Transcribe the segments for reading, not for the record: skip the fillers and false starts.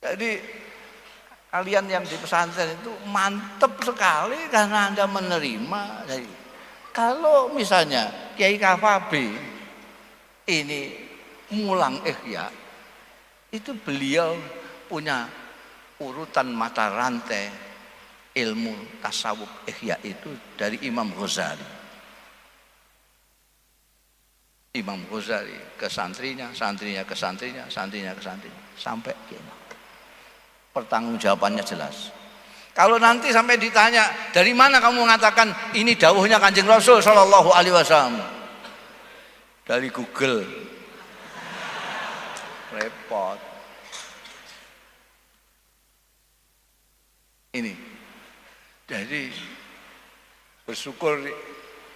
Jadi kalian yang di pesantren itu mantep sekali karena Anda menerima. Jadi, kalau misalnya Kiai Kafabi ini mulang ihya, itu beliau punya urutan mata rantai ilmu tasawuf ihya itu dari Imam Ghazali. Imam Ghazali ke santrinya, santrinya ke santrinya, santrinya ke santrinya, sampai kiamat. Pertanggungjawabannya jelas. Kalau nanti sampai ditanya, dari mana kamu mengatakan ini dawuhnya Kanjeng Rasul Shallallahu Alaihi Wasallam? Dari Google. Repot. Ini. Jadi bersyukur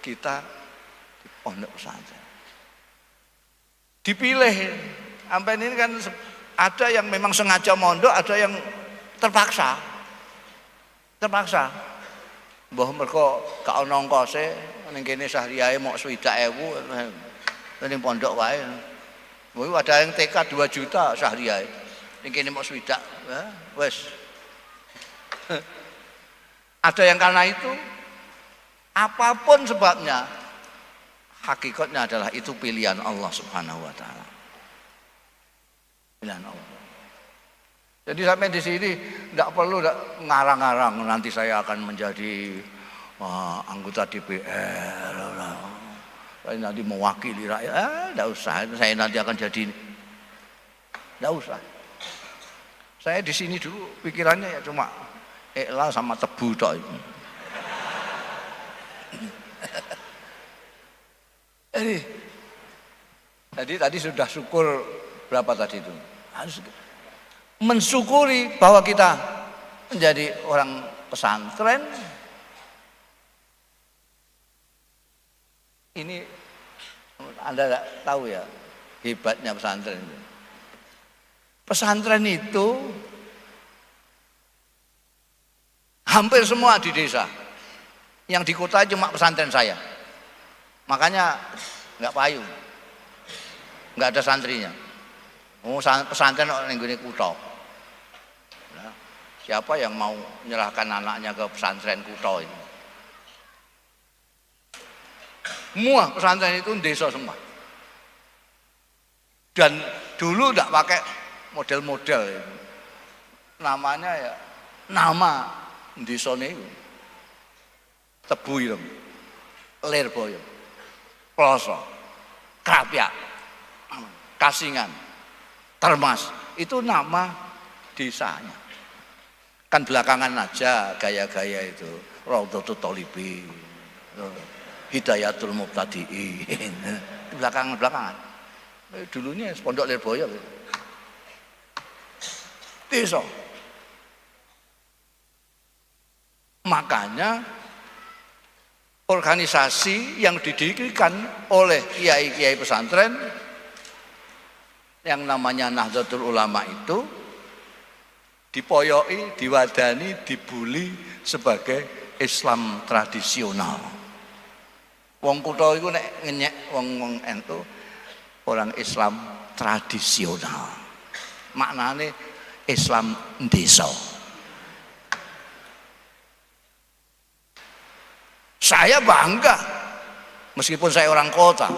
kita di pondok pesantren. Dipilih, sampai ini kan ada yang memang sengaja mondok, ada yang terpaksa. Mbah mergo gak ono ongkose, ning kene sahriyahe mok 20.000, ning pondok wae. Mbah ada yang TK 2 juta sahriyahe, ning kene mok 20, wis. Ada yang karena itu, apapun sebabnya, hakikatnya adalah itu pilihan Allah Subhanahu wa taala. Pilihan Allah. Jadi sampai di sini enggak perlu ngarang-ngarang nanti saya akan menjadi anggota DPR. Saya nanti mewakili rakyat. Enggak usah, saya nanti akan jadi. Enggak usah. Saya di sini dulu pikirannya ya cuma ikhlas sama tebu tok itu. Jadi tadi sudah syukur berapa tadi itu? Harus mensyukuri bahwa kita menjadi orang pesantren. Ini Anda tahu ya hebatnya pesantren. Pesantren itu hampir semua di desa. Yang di kota cuma pesantren saya. Makanya nggak payu, nggak ada santrinya. Pesantren ning gone kutha. Nah, siapa yang mau menyerahkan anaknya ke pesantren kutha ini? Semua pesantren itu desa semua. Dan dulu nggak pakai model-model itu. Namanya ya nama desane itu. Tebu ireng, Lirboyo, Ploso, Krapyak, Kasingan, Termas, itu nama desanya. Kan belakangan aja gaya-gaya itu, Raudhatul Thalibin, Hidayatul Mubtadiin, belakangan. Dulunya Pondok Lirboyo, desa. Makanya organisasi yang didirikan oleh kiai-kiai pesantren yang namanya Nahdlatul Ulama itu dipoyoki, diwadani, dibuli sebagai Islam tradisional. Wong kutha iku nek ngenyek wong ento orang Islam tradisional. Maknane Islam desa. Saya bangga, meskipun saya orang kota,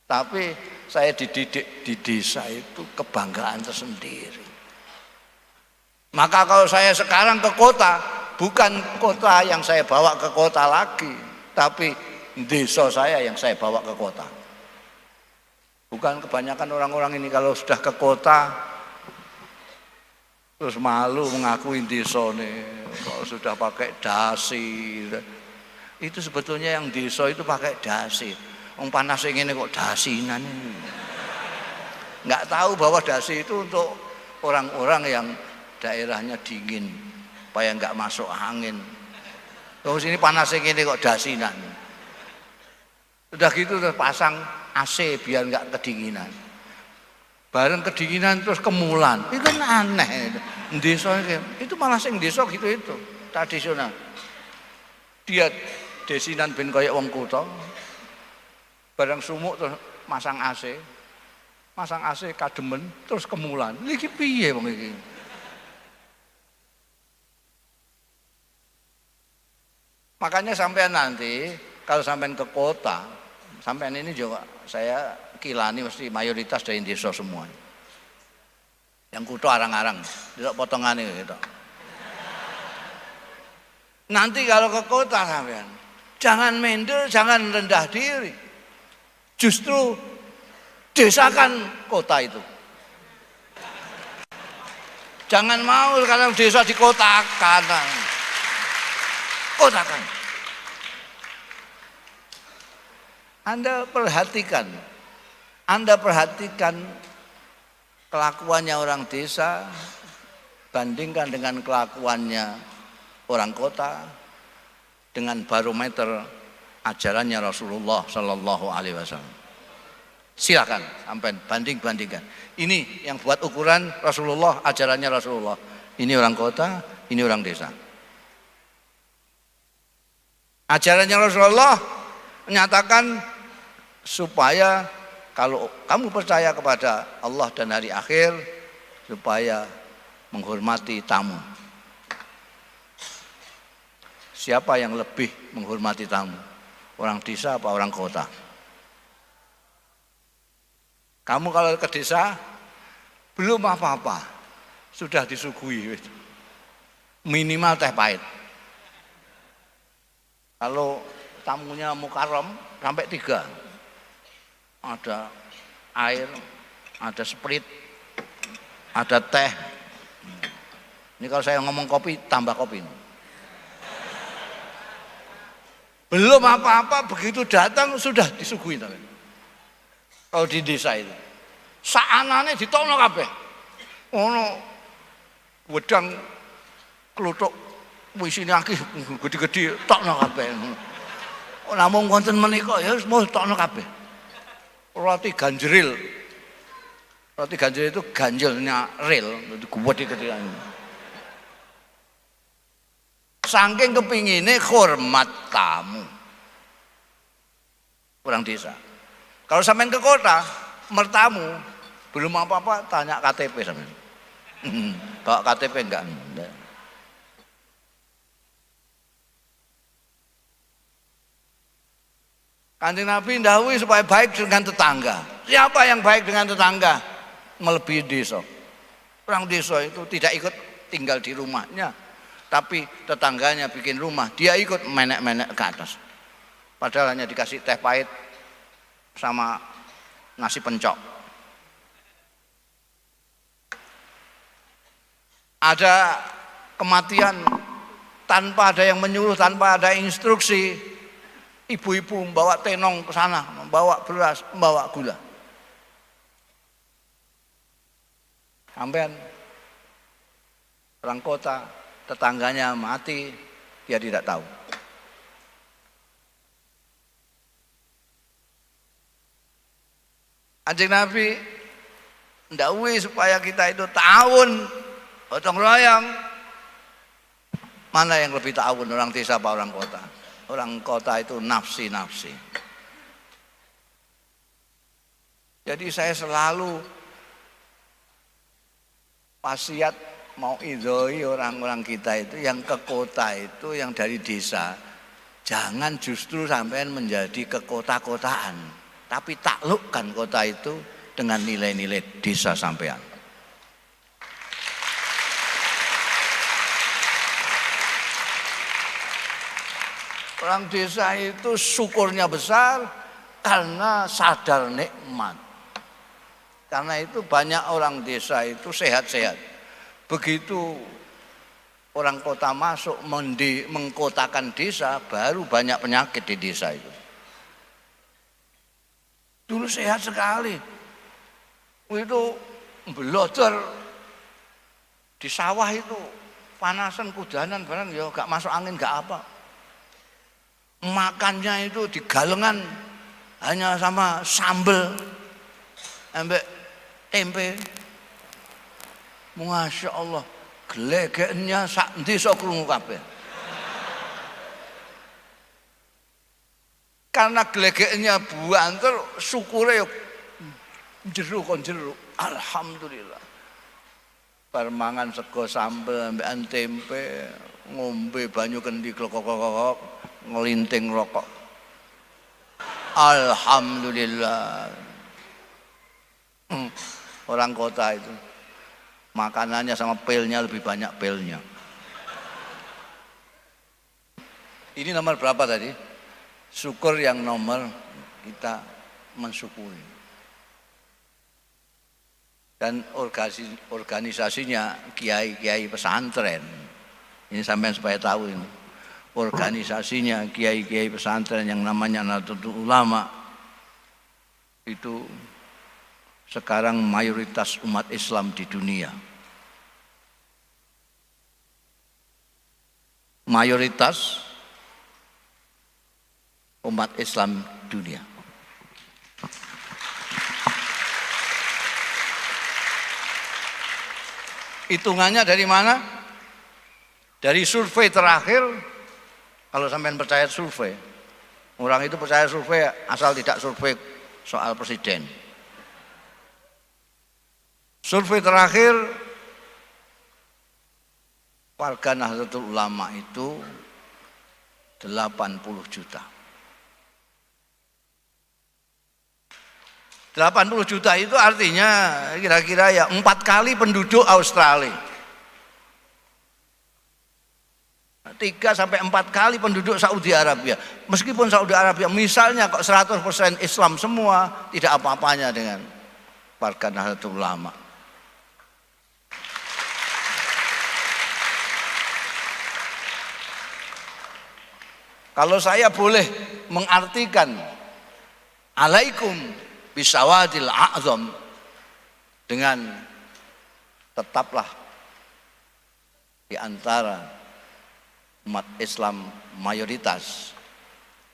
tapi saya dididik di desa itu kebanggaan tersendiri. Maka kalau saya sekarang ke kota, bukan kota yang saya bawa ke kota lagi, tapi desa saya yang saya bawa ke kota. Bukan kebanyakan orang-orang ini kalau sudah ke kota, terus malu mengakui desa nih. Kalau sudah pakai dasi, itu sebetulnya yang desa itu pakai dasi. Wong panas ngene kok dasinan. Nggak tahu bahwa dasi itu untuk orang-orang yang daerahnya dingin, supaya nggak masuk angin. Terus ini panas ngene kok dasinan. Udah gitu terus pasang AC biar nggak kedinginan. Bareng kedinginan terus kemulan. Itu kan aneh. Desa itu malah sing desa gitu itu tradisional. Dia desinan ben kaya wong kutha. Bareng sumuk terus masang AC. masang AC kademen terus kemulan. Iki piye wong iki? Makanya sampean nanti kalau sampean ke kota, sampean ini juga saya kilani mesti mayoritas dari desa semua. Yang kutu arang-arang, tidak potongan gitu. Nanti kalau ke kota sampean, jangan minder, jangan rendah diri. Justru desakan kota itu. Jangan mau karena desa dikotakan. Kotakan. Anda perhatikan kelakuannya orang desa bandingkan dengan kelakuannya orang kota dengan barometer ajarannya Rasulullah Shallallahu Alaihi Wasallam. Silakan sampai bandingkan. Ini yang buat ukuran Rasulullah, ajarannya Rasulullah. Ini orang kota, ini orang desa. Ajarannya Rasulullah menyatakan supaya kalau kamu percaya kepada Allah dan hari akhir, supaya menghormati tamu. Siapa yang lebih menghormati tamu? Orang desa apa orang kota? Kamu kalau ke desa belum apa-apa, sudah disuguhi minimal teh pahit. Kalau tamunya mukarram sampai 3. Ada air, ada sprit, ada teh. Ini kalau saya ngomong kopi, tambah kopi. Belum apa-apa, begitu datang sudah disuguhi. Kalau di desa itu, saanane ditokno kabeh. Ono wedang kluthuk isine akeh gede-gede tokno kabeh. Namung wonten menika ya mau tokno kabeh. Roti ganjril itu ganjelnya ril, gede-gede. Saking kepingine hormat tamu. Orang desa. Kalau sampean ke kota, mertamu belum apa-apa tanya KTP sampean. Bawa KTP enggak? Kanjeng Nabi ndhawuhi supaya baik dengan tetangga. Siapa yang baik dengan tetangga? Melebihi desa. Orang desa itu tidak ikut tinggal di rumahnya, tapi tetangganya bikin rumah, dia ikut menek-menek ke atas. Padahal hanya dikasih teh pahit sama nasi pencok. Ada kematian tanpa ada yang menyuruh, tanpa ada instruksi. Ibu-ibu membawa tenong ke sana, membawa beras, membawa gula. Sampean orang kota, tetangganya mati, dia tidak tahu. Kanjeng Nabi ndhawuhi supaya kita itu ta'awun, gotong royong. Mana yang lebih ta'awun, orang desa apa orang kota? Orang kota itu nafsi-nafsi. Jadi saya selalu wasiat mau idhoi orang-orang kita itu yang ke kota itu, yang dari desa, jangan justru sampai menjadi kekota-kotaan, tapi taklukkan kota itu dengan nilai-nilai desa sampean. Orang desa itu syukurnya besar karena sadar nikmat. Karena itu banyak orang desa itu sehat-sehat. Begitu orang kota masuk mengkotakan desa, baru banyak penyakit di desa itu. Dulu sehat sekali. Itu belodor di sawah itu panasan kudanan barang ya gak masuk angin gak apa. Makannya itu di galengan hanya sama sambel ambek tempe. Masya Allah, glegeknya sak desa krungu kabeh. Karena glegeknya buanter, syukure Jeruk kon jeruk, alhamdulillah. Bar mangan sego sambel ambekan tempe, ngombe banyu kendi klokok-klokok, ngelinting rokok. Alhamdulillah. Orang kota itu makanannya sama pilnya lebih banyak pilnya. Ini nomor berapa tadi? Syukur yang nomor kita mensyukuri. Dan organisasinya kiai-kiai pesantren. Ini sampai supaya tahu ini. Organisasinya kiai-kiai pesantren yang namanya Nahdlatul Ulama itu sekarang mayoritas umat Islam di dunia. Mayoritas umat Islam dunia. Hitungannya dari mana? Dari survei terakhir. Kalau sampean percaya survei, orang itu percaya survei asal tidak survei soal presiden. Survei terakhir warga Nahdlatul Ulama itu 80 juta. 80 juta itu artinya kira-kira ya 4 kali penduduk Australia. 3 sampai 4 kali penduduk Saudi Arabia. Meskipun Saudi Arabia misalnya kok 100% Islam semua, tidak apa-apanya dengan warga Nahdlatul Ulama. Kalau saya boleh mengartikan alaikum bisawadil a'zam dengan tetaplah di antara umat Islam mayoritas,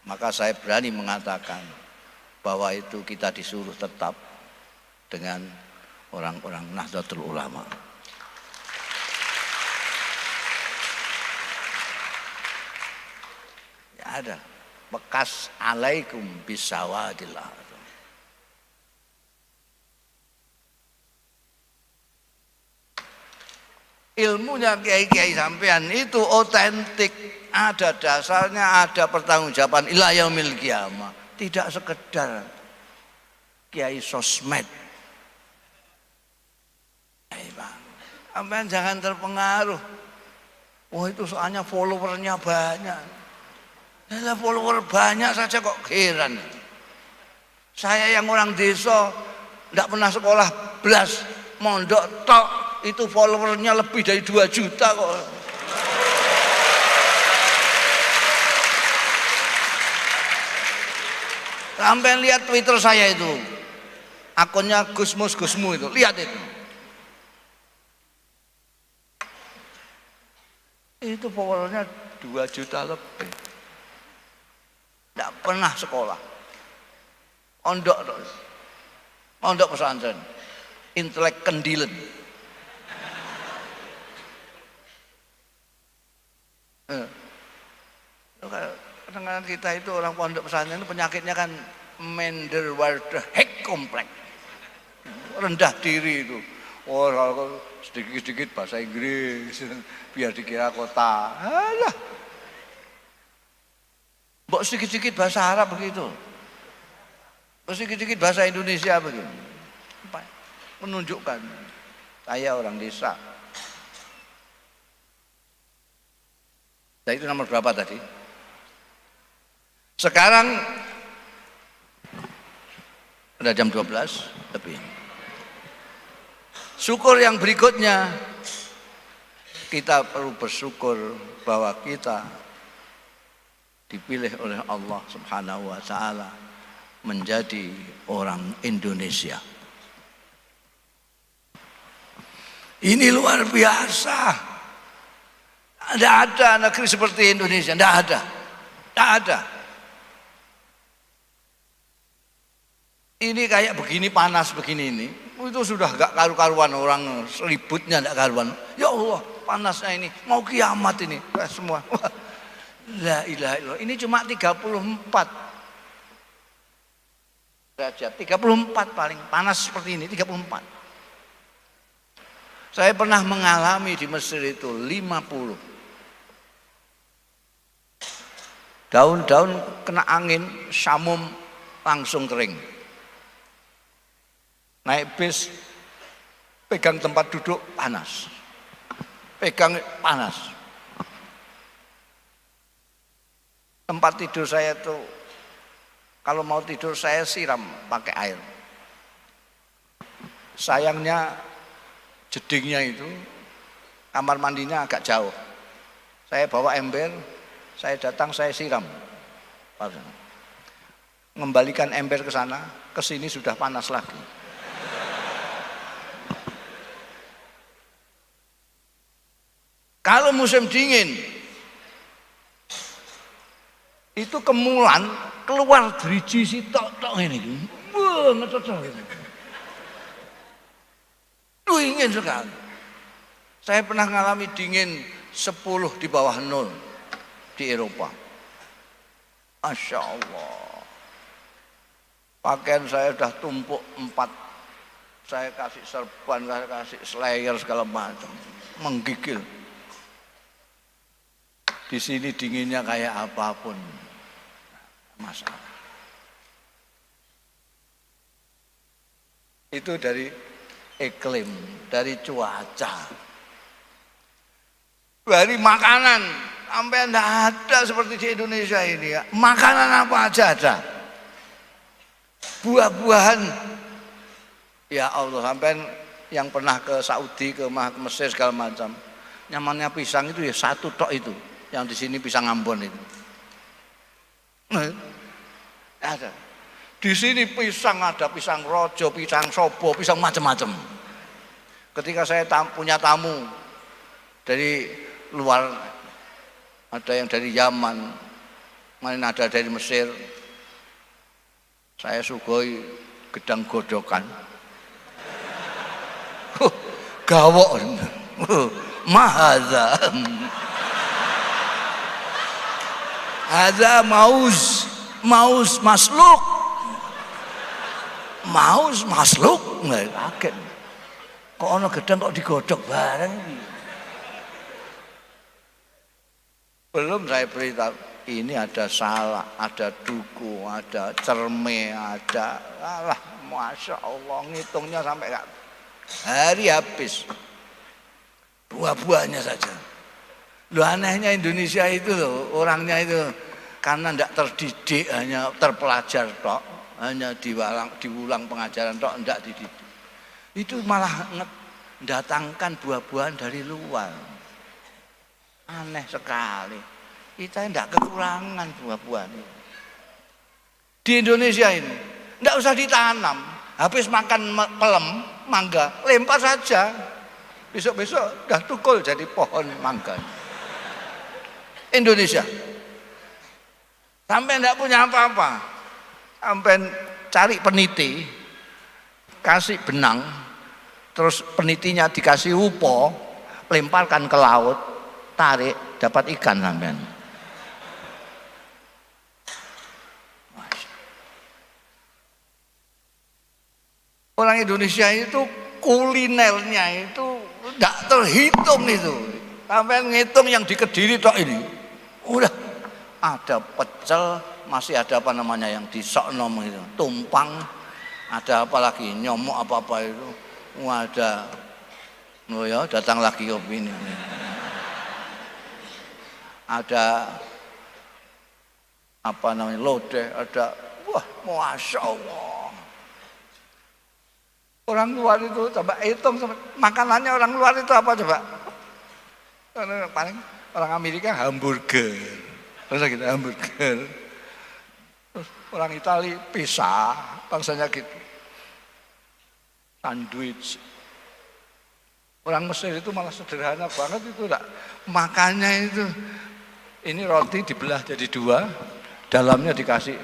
maka saya berani mengatakan bahwa itu kita disuruh tetap dengan orang-orang Nahdlatul Ulama. Ya ada bekas alaikum bisawadil a'zam. Ilmunya kiai-kiai sampean itu otentik, ada dasarnya, ada pertanggungjawaban ila yaumil qiyamah. Tidak sekedar kiai sosmed. Bang, sampean jangan terpengaruh. Wah itu soalnya followernya banyak. Lah follower banyak saja kok heran. Saya yang orang desa tidak pernah sekolah belas, mondok tok, itu followernya lebih dari 2 juta kok. Sampai lihat Twitter saya itu, akunnya Gusmu itu, lihat itu. Itu followernya 2 juta lebih. Tidak pernah sekolah. Ondok pesantren, intelek kendilen. Kadang-kadang kita itu orang pondok pesantren itu penyakitnya kan Minderwaardigheid kompleks, rendah diri itu. Oh kalau sedikit-sedikit bahasa Inggris biar dikira kota. Alah, mbok sedikit-sedikit bahasa Arab begitu, sedikit-sedikit bahasa Indonesia begitu, menunjukkan saya orang desa. Nah itu nomor berapa tadi? Sekarang udah jam 12 lebih. Syukur yang berikutnya, kita perlu bersyukur bahwa kita dipilih oleh Allah Subhanahu wa Ta'ala menjadi orang Indonesia. Ini luar biasa. Tidak ada negeri seperti Indonesia, tidak ada. Ini kayak begini panas begini ini, itu sudah gak karu-karuan, orang ributnya gak karuan. Ya Allah, panasnya ini, mau kiamat ini, semua. La ilaha illallah. Ini cuma 34 derajat, 34 paling panas seperti ini 34. Saya pernah mengalami di Mesir itu 50. Daun-daun kena angin, samum langsung kering. Naik bis, pegang tempat duduk panas. Pegang panas. Tempat tidur saya tuh, kalau mau tidur saya siram pakai air. Sayangnya jedingnya itu, kamar mandinya agak jauh. Saya bawa ember, saya datang saya siram. Mengembalikan ember ke sana, ke sini sudah panas lagi. Kalau musim dingin, itu kemulan keluar driji sitok-tok ini. Wah, ngetocok ini. Dingin sekali. Saya pernah mengalami dingin 10 di bawah 0 di Eropa. Masya Allah. Pakaian saya sudah tumpuk 4. Saya kasih serban, saya kasih slayer segala macam. Menggigil. Di sini dinginnya kayak apapun, masalah. Itu dari iklim, dari cuaca, dari makanan. Sampai tidak ada seperti di Indonesia ini ya. Makanan apa aja ada. Buah-buahan. Ya Allah, sampai yang pernah ke Saudi, ke Mesir segala macam. Nyamannya pisang itu ya satu tok itu. Yang di sini pisang Ambon itu. Ada. Di sini pisang ada, pisang rojo, pisang sobo, pisang macam-macam. Ketika saya punya tamu dari luar, ada yang dari Yaman, mana ada dari Mesir, saya sugoi gedang godokan. Gawok. Mahadza. Ada maus masluk. Maus masluk nggak kaget. Kok ono gedang kok digodok bareng. Belum saya beritahu, ini ada salak, ada duku, ada cerme, ada alah, masya Allah, ngitungnya sampai gak hari habis. Buah-buahnya saja. Loh, anehnya Indonesia itu loh, orangnya itu karena tidak terdidik, hanya terpelajar tok, hanya diulang pengajaran tok, tidak dididik. Itu malah mendatangkan buah-buahan dari luar. Aneh sekali. Kita tidak kekurangan buah-buahan. Di Indonesia ini tidak usah ditanam. Habis makan pelem, mangga, lempar saja. Besok-besok dah tukul jadi pohon mangga. Indonesia sampai tidak punya apa-apa, sampai cari peniti, kasih benang, terus penitinya dikasih upo, lemparkan ke laut, tarik, dapat ikan sampai. Orang Indonesia itu kulinernya itu tidak terhitung itu, sampai ngitung yang di Kediri tok ini. Udah ada pecel, masih ada apa namanya yang di Soknom itu, tumpang, ada apa lagi, nyomok apa-apa itu, ada, oh ya datang lagi kopi ini. Ada apa namanya lodeh, ada, wah masya Allah. Orang luar itu coba hitung makanannya orang luar itu apa coba? Paling orang Amerika hamburger, terus kita hamburger. Terus orang Itali pizza, bangsanya gitu. Sandwich. Orang Mesir itu malah sederhana banget itu enggak. Makannya itu ini roti dibelah jadi 2, dalamnya dikasih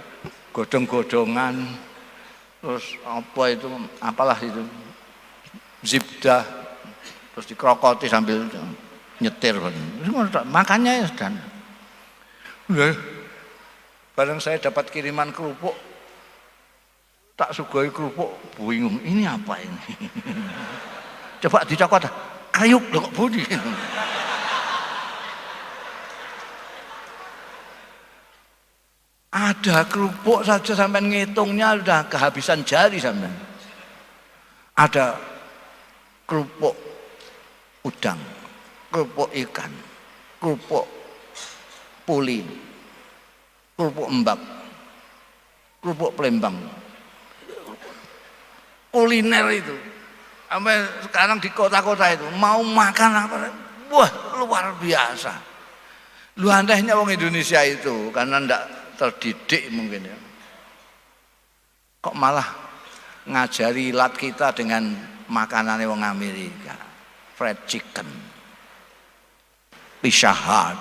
godong-godongan. Terus apa itu, apalah itu, zibdah, terus dikrokoti sambil nyetir. Makannya ya dan bareng saya dapat kiriman kerupuk tak sugoi kerupuk, bingung ini apa ini. Coba dicokot, kriuk lho kok bunyi. Ada kerupuk saja sampai ngitungnya sudah kehabisan jari sampai. Ada kerupuk udang, kerupuk ikan, kerupuk puli, kerupuk embak, kerupuk Palembang. Kuliner itu sampai sekarang di kota-kota itu mau makan apa, wah luar biasa. Lu andainya orang Indonesia itu karena ndak terdidik mungkin ya, kok malah ngajari lat kita dengan makanan orang Amerika, fried chicken, Pizza Hut.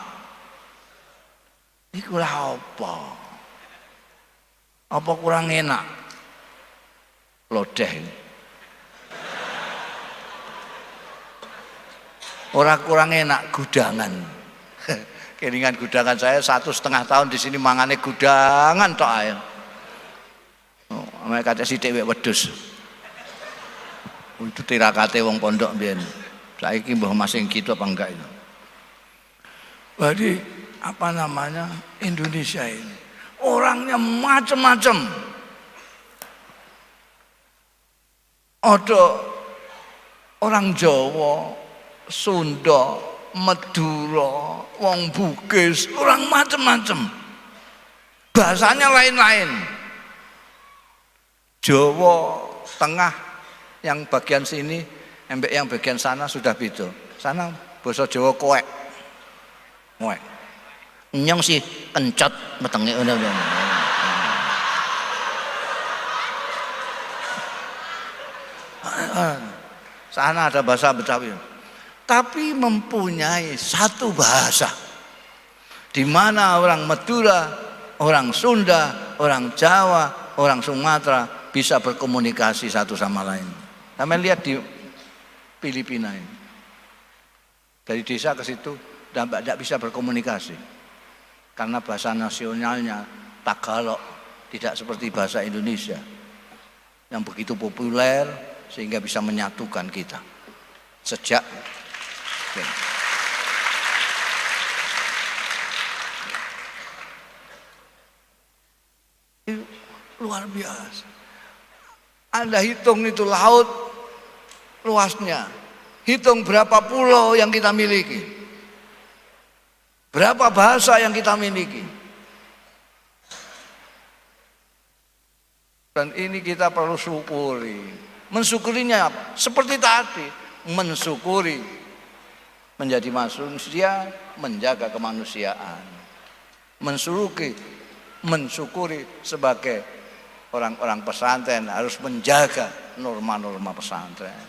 Iku lah apa? Apa kurang enak? Lodeh. Orang kurang enak gudangan. Kelingan gudangan saya 1,5 tahun di sini mangane gudangan tok ae. Oh, ame kate sithik wek wedhus. Itu tirakate wong pondok mbiyen. Saiki mbah masing gitu apa enggak itu. Jadi apa namanya Indonesia ini orangnya macam-macam. Ada orang Jawa, Sunda, Madura, wong Bugis, orang macam-macam. Bahasanya lain-lain. Jawa Tengah yang bagian sini, embek yang bagian sana sudah beda. Sana basa Jawa koek. Koek. Nyong sih kencot metenge ngono. Sana ada bahasa Betawi, tapi mempunyai satu bahasa di mana orang Madura, orang Sunda, orang Jawa, orang Sumatera bisa berkomunikasi satu sama lain. Kami lihat di Filipina ini, dari desa ke situ tidak bisa berkomunikasi karena bahasa nasionalnya Tagalog, tidak seperti bahasa Indonesia yang begitu populer sehingga bisa menyatukan kita sejak luar biasa. Anda hitung itu laut luasnya, hitung berapa pulau yang kita miliki, berapa bahasa yang kita miliki. Dan ini kita perlu syukuri. Mensyukurinya apa? Seperti tadi, mensyukuri menjadi manusia, menjaga kemanusiaan. Mensyukuri sebagai orang-orang pesantren harus menjaga norma-norma pesantren.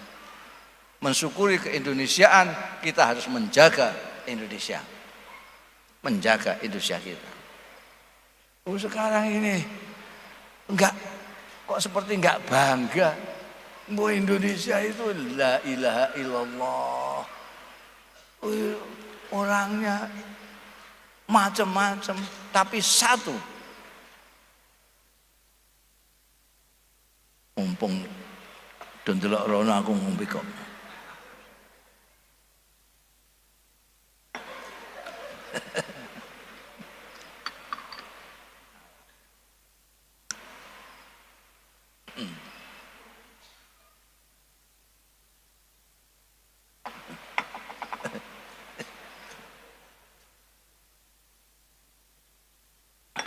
Mensyukuri keindonesiaan, kita harus menjaga Indonesia. Menjaga Indonesia kita. Oh, sekarang ini kok seperti enggak bangga. Bahwa Indonesia itu la ilaha illallah. Orangnya macam-macam tapi satu. Mumpung ndelok rono aku ngombe kok.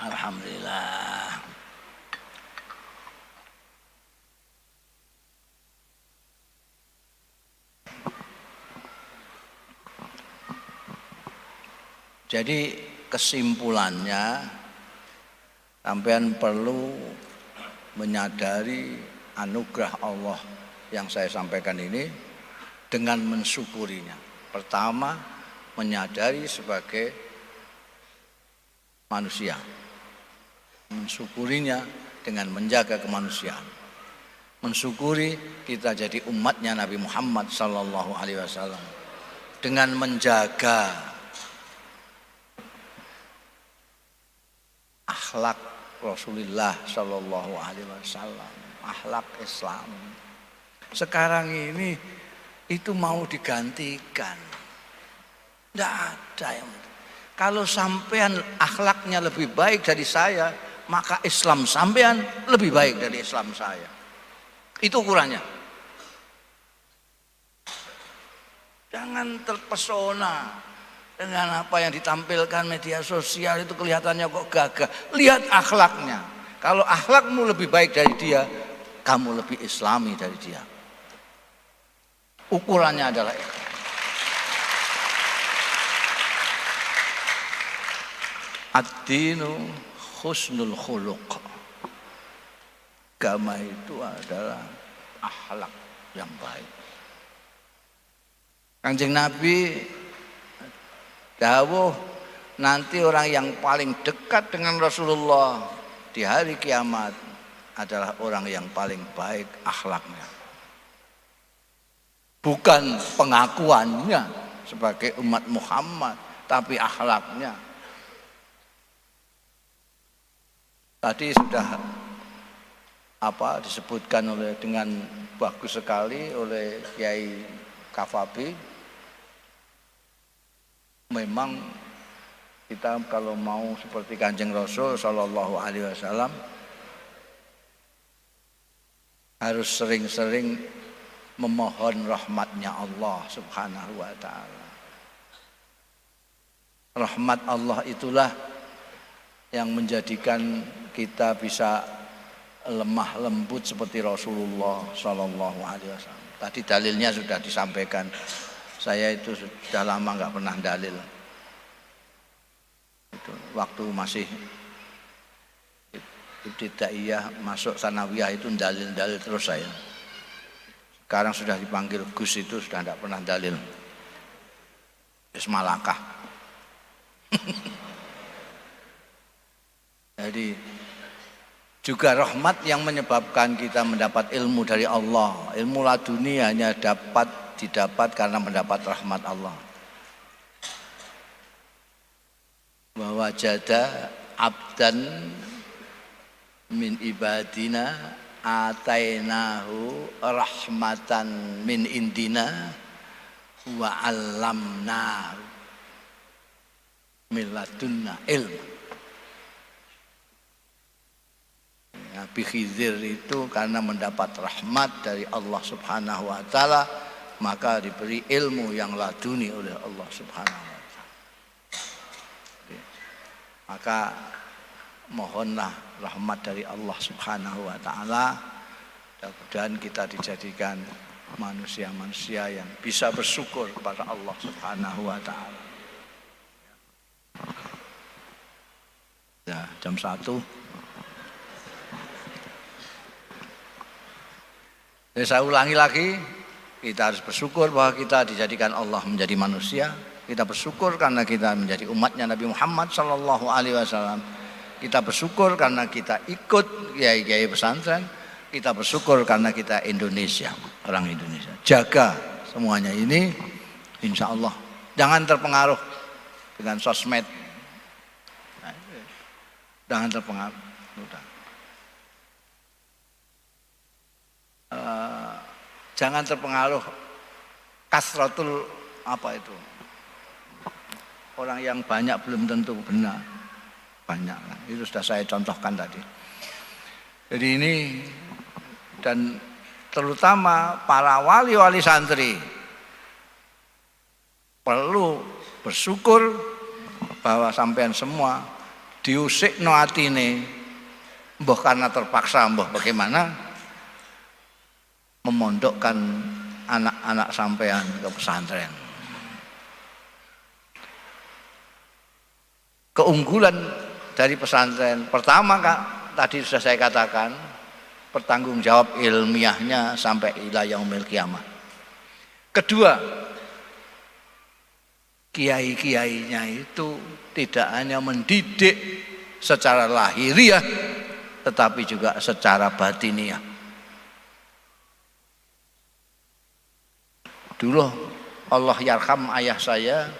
Alhamdulillah. Jadi kesimpulannya sampean perlu menyadari anugerah Allah yang saya sampaikan ini dengan mensyukurinya. Pertama, menyadari sebagai manusia. Mensyukurinya dengan menjaga kemanusiaan. Mensyukuri kita jadi umatnya Nabi Muhammad sallallahu alaihi wasallam dengan menjaga akhlak Rasulullah sallallahu alaihi wasallam. akhlak Islam. Sekarang ini itu mau digantikan. Tidak ada yang. Kalau sampean akhlaknya lebih baik dari saya, maka Islam sampean lebih baik dari Islam saya. Itu ukurannya. Jangan terpesona dengan apa yang ditampilkan media sosial, itu kelihatannya kok gagah. Lihat akhlaknya. Kalau akhlakmu lebih baik dari dia, kamu lebih Islami dari dia. Ukurannya adalah itu. Ad-dinu husnul khuluq. Agama itu adalah akhlak yang baik. Kanjeng Nabi dawuh, nanti orang yang paling dekat dengan Rasulullah di hari kiamat adalah orang yang paling baik akhlaknya. Bukan pengakuannya sebagai umat Muhammad, tapi akhlaknya. Tadi sudah disebutkan dengan bagus sekali oleh Kiai Kafabi. Memang kita kalau mau seperti Kanjeng Rasul Shallallahu Alaihi Wasallam harus sering-sering memohon rahmatnya Allah Subhanahu Wa Taala. Rahmat Allah itulah yang menjadikan kita bisa lemah lembut seperti Rasulullah Shallallahu Alaihi Wasallam. Tadi dalilnya sudah disampaikan. Saya itu sudah lama nggak pernah dalil. Itu waktu masih ibtidaiyah masuk sanawiyah itu dalil terus saya. Sekarang sudah dipanggil Gus itu sudah tidak pernah dalil. Malakah. Jadi juga rahmat yang menyebabkan kita mendapat ilmu dari Allah. Ilmu laduni hanya didapat karena mendapat rahmat Allah. Wa wajada abdan min ibadina atainahu rahmatan min indina wa 'allamnahu min ladunna ilmu. Nabi Khidir itu karena mendapat rahmat dari Allah Subhanahu Wa Taala, maka diberi ilmu yang laduni oleh Allah Subhanahu Wa Taala. Maka mohonlah rahmat dari Allah Subhanahu Wa Taala. Mudah-mudahan kita dijadikan manusia-manusia yang bisa bersyukur kepada Allah Subhanahu Wa Taala. Ya, jam 1. Saya ulangi lagi, kita harus bersyukur bahwa kita dijadikan Allah menjadi manusia. Kita bersyukur karena kita menjadi umatnya Nabi Muhammad Sallallahu Alaihi Wasallam. Kita bersyukur karena kita ikut kiai-kiai pesantren. Kita bersyukur karena kita Indonesia, orang Indonesia. Jaga semuanya ini, insya Allah. Jangan terpengaruh dengan sosmed. Jangan terpengaruh. Jangan terpengaruh kasratul orang yang banyak belum tentu benar, banyak itu sudah saya contohkan tadi. Jadi ini, dan terutama para wali-wali santri perlu bersyukur bahwa sampean semua diusikno atine, mbah karena terpaksa, mbah bagaimana, memondokkan anak-anak sampean ke pesantren. Keunggulan dari pesantren pertama, Kak, tadi sudah saya katakan, bertanggung jawab ilmiahnya sampai ila yaumil kiamat. Kedua, kiai-kiainya itu tidak hanya mendidik secara lahiriah, tetapi juga secara batiniah. Dulu Allah yarham ayah saya,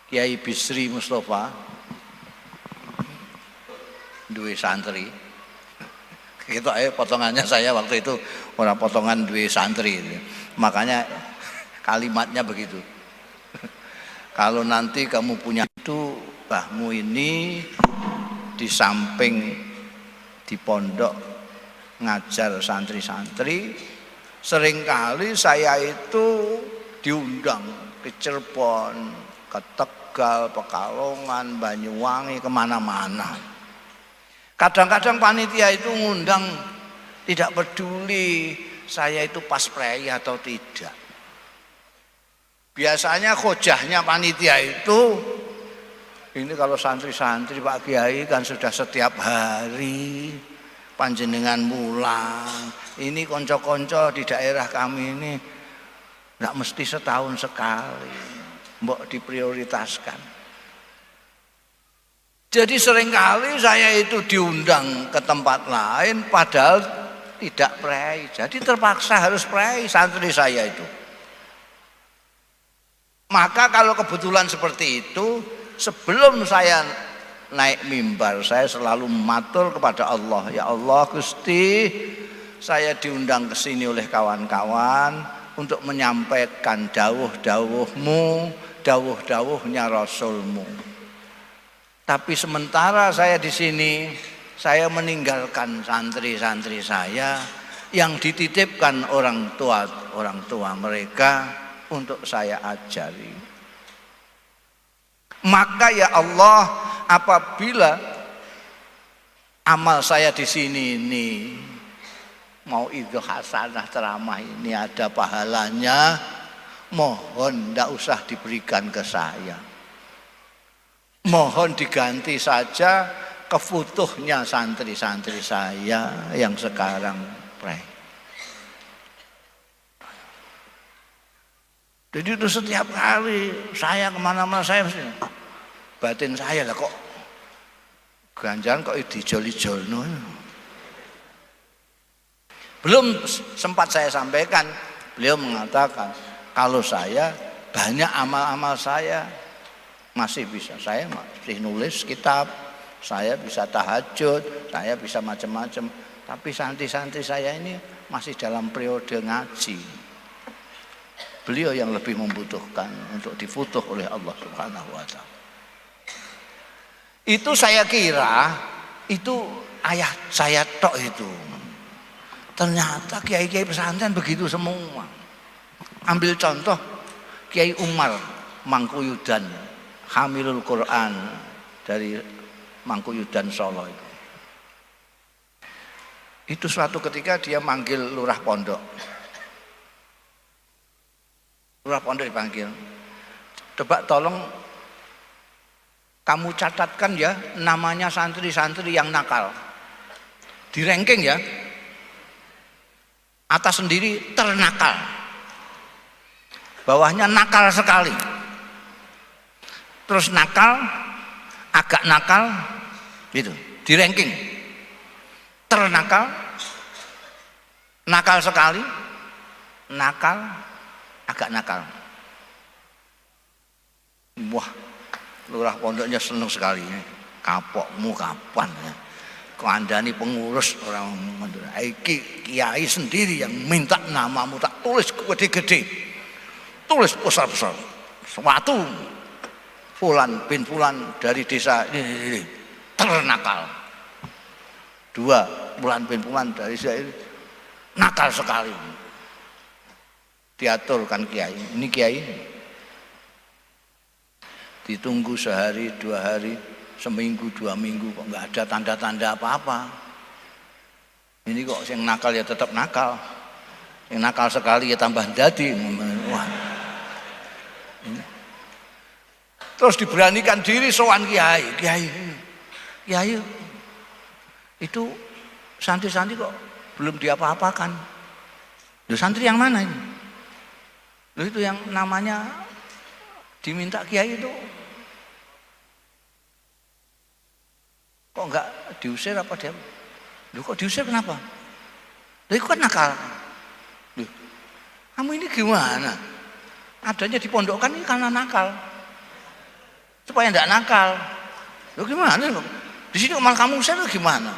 Kiai Bisri Mustafa, duwe santri. Gitu potongannya saya waktu itu orang potongan duwe santri. Makanya kalimatnya begitu. Kalau nanti kamu punya itu, bahmu ini di samping di pondok ngajar santri-santri, seringkali saya itu diundang ke Cirebon, ke Tegal, Pekalongan, Banyuwangi, kemana-mana. Kadang-kadang panitia itu ngundang tidak peduli saya itu pas prei atau tidak. Biasanya khojahnya panitia itu, ini kalau santri-santri Pak Kiai kan sudah setiap hari panjenengan mulang. Ini konco-konco di daerah kami ini nggak mesti setahun sekali, mbok diprioritaskan. Jadi seringkali saya itu diundang ke tempat lain padahal tidak prei. Jadi terpaksa harus prei santri saya itu. Maka kalau kebetulan seperti itu, sebelum saya naik mimbar, saya selalu matur kepada Allah, ya Allah Gusti, saya diundang ke sini oleh kawan-kawan untuk menyampaikan dawuh-dawuhmu, dawuh-dawuhnya Rasulmu. Tapi sementara saya di sini, saya meninggalkan santri-santri saya yang dititipkan orang tua mereka untuk saya ajari. Maka ya Allah, apabila amal saya di sini ini mau itu hasanah ceramah ini ada pahalanya, mohon tidak usah diberikan ke saya. Mohon diganti saja kefutuhnya santri-santri saya yang sekarang prei. Jadi itu setiap kali saya kemana-mana saya mesti batin saya lah kok ganjaran kok dijol-jolno. Belum sempat saya sampaikan, beliau mengatakan kalau saya banyak amal-amal saya masih bisa, saya masih nulis kitab, saya bisa tahajud, saya bisa macam-macam. Tapi santri-santri saya ini masih dalam periode ngaji. Beliau yang lebih membutuhkan untuk difutuh oleh Allah Subhanahu wa Ta'ala. Itu saya kira itu ayah saya tok itu. Ternyata kiai-kiai pesantren begitu semua. Ambil contoh Kiai Umar Mangkuyudan, Hamilul Quran dari Mangkuyudan Solo itu. Itu suatu ketika dia manggil lurah pondok. Lurah pondok dipanggil. Coba tolong kamu catatkan ya namanya santri-santri yang nakal. Di ranking ya. Atas sendiri ternakal. Bawahnya nakal sekali. Terus nakal, agak nakal, gitu, di ranking. Ternakal, nakal sekali, nakal, agak nakal. Wah, lurah pondoknya senang sekali. Kapokmu kapan ya? Kandhani pengurus orang Madura. Iki kiai sendiri yang minta namamu tak tulis gede-gede, tulis besar-besar. Suatu Fulan bin Fulan dari desa ini ternakal. 2 Fulan bin Fulan dari desa ini nakal sekali. Diaturkan kiai. Ini kiai ditunggu sehari, 2 hari, seminggu, 2 minggu kok nggak ada tanda-tanda apa-apa. Ini kok yang nakal ya tetap nakal. Yang nakal sekali ya tambah dadi. Wah. Terus diberanikan diri sowan kiai itu santri-santri kok belum diapa-apakan. Loh, santri yang mana ini? Loh, itu yang namanya diminta kiai itu kok enggak diusir apa dia? Loh, kok diusir kenapa? Loh, itu kan nakal. Loh, kamu ini gimana? Adanya dipondokkan ini karena nakal. Supaya enggak nakal. Loh, gimana? Di sini malah kamu usir gimana?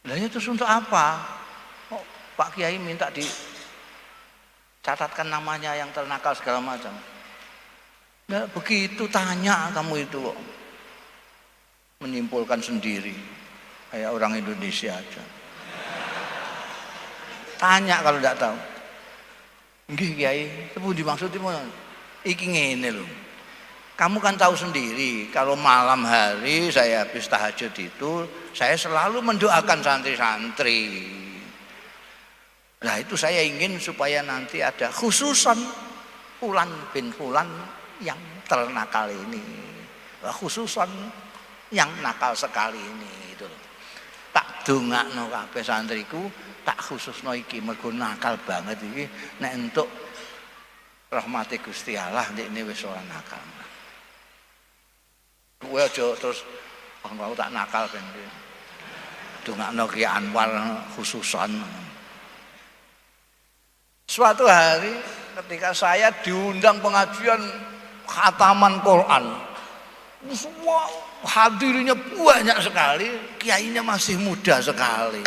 Lah itu untuk apa? Oh, Pak Kiai minta dicatatkan namanya yang ternakal segala macam. Nah, begitu tanya kamu itu kok menyimpulkan sendiri kayak orang Indonesia aja. Tanya kalau tidak tahu. Nggih Kiai, itu dimaksudnya iki ngene lho. Kamu kan tahu sendiri kalau malam hari saya habis tahajud itu saya selalu mendoakan santri-santri. Nah itu saya ingin supaya nanti ada khususan Fulan bin Fulan yang ternakal ini, khususan yang nakal sekali ini itu. Tak dongakno kabeh santriku, tak khususno iki mergo nakal banget iki nek entuk rahmati Gusti Allah ndekne wis ora nakal. Kowe aja terus aku tak nakal ben. Dongakno Ki Anwar khususan. Suatu hari ketika saya diundang pengajian khataman Quran, semua hadirnya banyak sekali, kiainya masih muda sekali.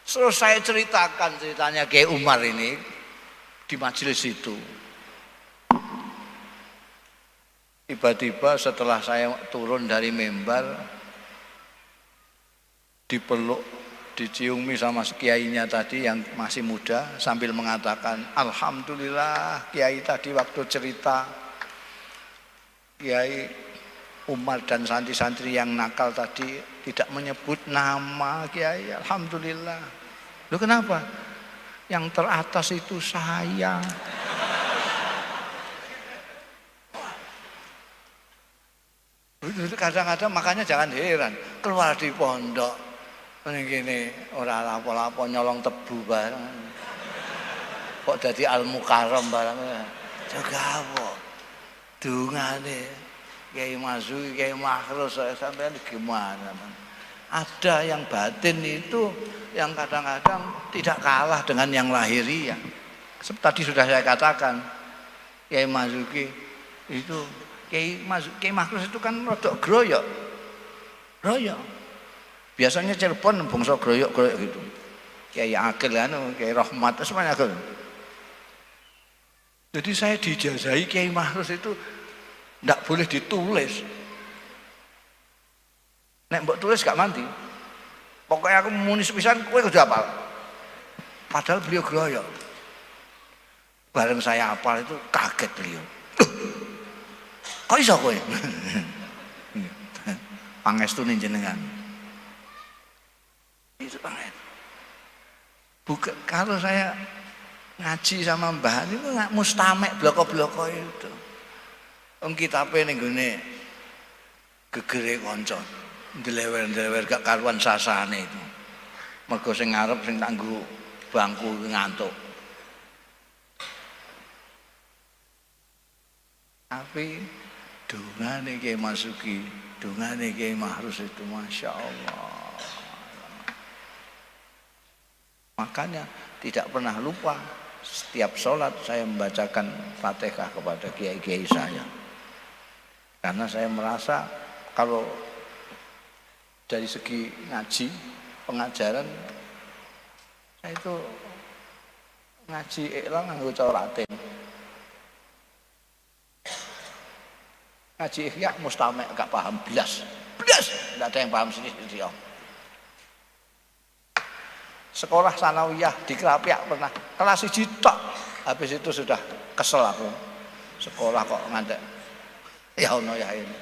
Terus saya ceritakan ceritanya Kiai Umar ini di majelis itu. Tiba-tiba setelah saya turun dari mimbar, dipeluk, diciumi sama kiainya tadi yang masih muda sambil mengatakan, alhamdulillah Kiai tadi waktu cerita Kiai Umar dan santri-santri yang nakal tadi tidak menyebut nama Kiai, alhamdulillah. Loh kenapa? Yang teratas itu saya. Kadang-kadang makanya jangan heran keluar di pondok gini orang lapo-lapo nyolong tebu barang kok jadi al-mukarram barangnya juga apa dungane Kiai Mazuki Kiai Mahrus sampai gimana man? Ada yang batin itu yang kadang-kadang tidak kalah dengan yang lahiriah. Tadi sudah saya katakan Kiai Mazuki itu Kiai Mahrus itu kan rodok groyok. Biasanya Cirebon bangsa groyok-groyok gitu. Kiai Akil anu, Kiai Rahmat semuanya akil. Jadi saya dijazahi Kiai Mahrus itu ndak boleh ditulis. Nek mbok tulis gak mandi. Pokoknya aku muni sepisan kowe kudu hafal. Padahal beliau groyok. Bareng saya hafal itu kaget beliau. Kok iso kowe? Pangestune jenengan. Itu pangestu. Bukan kalau saya ngaji sama Mbah itu nggak mustamek bloko-bloko itu. Wong kitabe ning gone gegere kanca. Ndelewer-ndelewer gak karuan sasane itu. Mergo sing ngarep sing tak nggo bangku ngantuk. Tapi dongane Kiai Masuki, dongane Kiai Mahrus itu Masya Allah. Makanya tidak pernah lupa setiap sholat saya membacakan Fatihah kepada kiai-kiai saya. Karena saya merasa kalau dari segi ngaji, pengajaran, saya itu ngaji ikhlas nganggo coratin. Ngaji ihya mustamek gak paham belas, tidak ada yang paham sendiri. Sekolah sanawiyah di Kerapiak pernah kelas 1 tok, habis itu sudah kesel aku. Sekolah kok ngantek ya ono ya ini.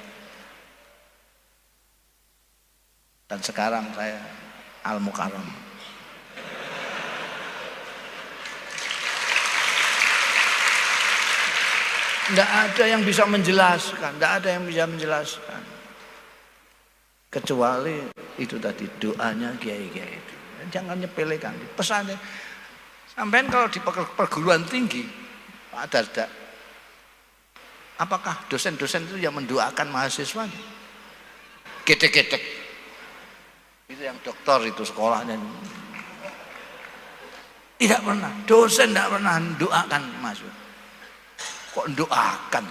Dan sekarang saya al-mukarram. Tidak ada yang bisa menjelaskan, tidak ada yang bisa menjelaskan. Kecuali itu tadi doanya kiai-kiai itu. Jangan nyepelekan. Pesannya, sampean kalau di perguruan tinggi ada, apakah dosen-dosen itu yang mendoakan mahasiswanya? Ketek-ketek. Itu yang dokter itu sekolahnya. Tidak pernah. Dosen tidak pernah doakan mahasiswa. Kok doakan?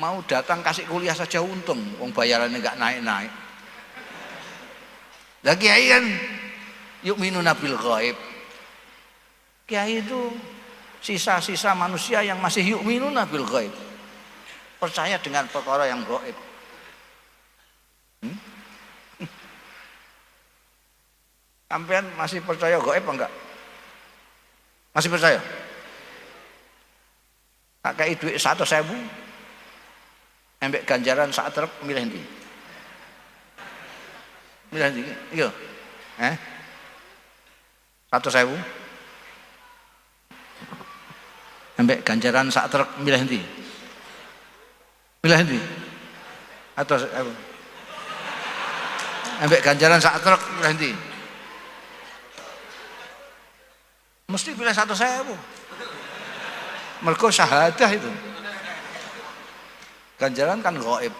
Mau datang kasih kuliah saja untung, wong bayarannya nggak naik-naik. Lah kiai kan yu'minuna bil ghaib. Kiai itu sisa-sisa manusia yang masih yu'minuna bil ghaib. Percaya dengan perkara yang gaib. Sampean masih percaya gaib apa enggak? Masih percaya? Tak kei duit 100.000 embek ganjaran sak truk milih ndi? Milih ndi? Iya. 100.000 embek ganjaran sak truk milih ndi? Milih ndi? 100.000 embek ganjaran sak truk milih ndi? Mesti pilih 100.000. Mergo syahadah itu. Ganjaran kan gaib.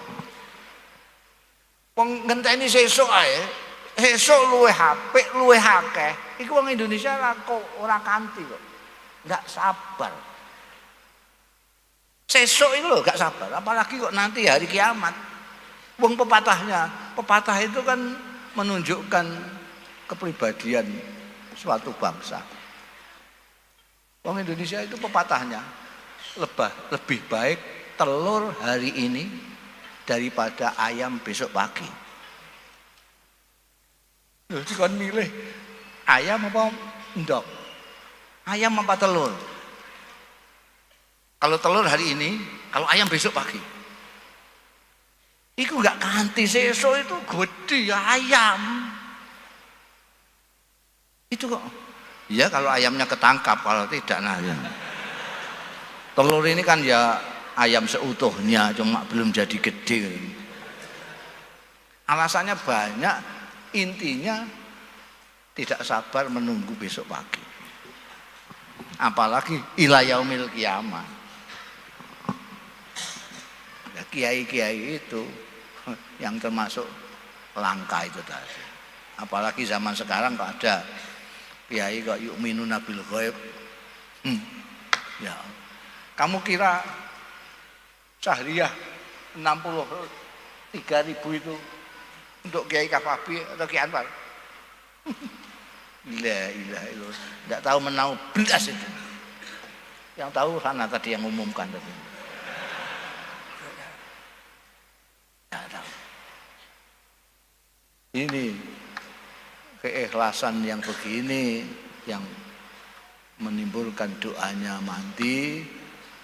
Wong ngenteni sesuk ae, sesuk luwih apik, luwih akeh. Iku wong Indonesia ora kanthi kok. Enggak sabar. Sesuk itu loh gak sabar, apalagi kok nanti hari kiamat. Wong pepatah itu kan menunjukkan kepribadian suatu bangsa. Wong Indonesia itu pepatahnya lebih baik telur hari ini daripada ayam besok pagi. Loh, dikon milih ayam apa ndok? Ayam apa telur? Kalau telur hari ini, kalau ayam besok pagi. Iku enggak kanthi sesuk itu gede ayam. Itu kok. Ya kalau ayamnya ketangkap, kalau tidak nah ya. Telur ini kan ya ayam seutuhnya, cuma belum jadi gede. Alasannya banyak, intinya tidak sabar menunggu besok pagi. Apalagi ila yaumil kiamah. Ya, kiai-kiai itu yang termasuk langka itu tadi. Apalagi zaman sekarang kok ada kiai kok yu'minuna bil ghaib. Ya. Kamu kira Syahriyah 63.000 itu untuk Kiai Kafabi atau Kiai Anwar? La ilaha illallah. Enggak tahu menau belas itu. Yang tahu sana tadi yang umumkan tadi. Enggak tahu. Ini keikhlasan yang begini yang menimbulkan doanya mandi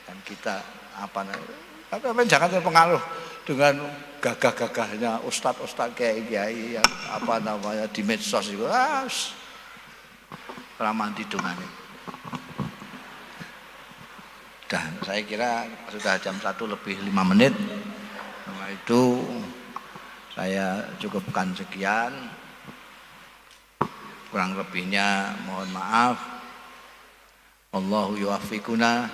dan kita tapi jangan terpengaruh dengan gagah-gagahnya ustadz-ustadz kiai-kiai yang di medsos itu ramah didungane. Dan saya kira sudah jam 1:05. Setelah itu saya cukupkan sekian. Kurang lebihnya mohon maaf. Allahu yuwaffiquna.